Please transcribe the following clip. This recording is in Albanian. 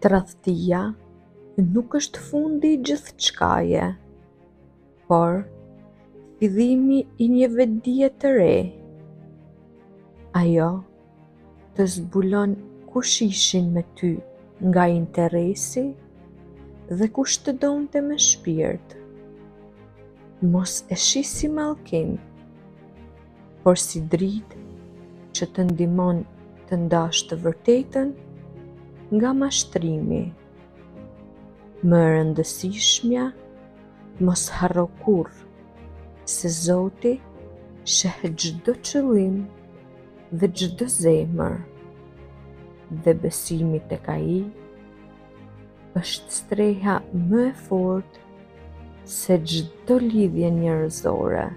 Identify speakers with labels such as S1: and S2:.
S1: Tradhtia nuk është fundi i gjithçkaje, por fillimi i një vetdije të re. Ajo të zbulon kush ishin me ty nga interesi dhe kush të donte me shpirt. Mos e shi si mallkim, por si dritë që të ndihmon të ndash të vërtetën nga mashtrimi. Më e rëndësishmja, mos harro kurrë se Zoti sheh çdo qëllim dhe çdo zemër, dhe besimi tek Ai është streha më e fortë se çdo lidhje njerëzore.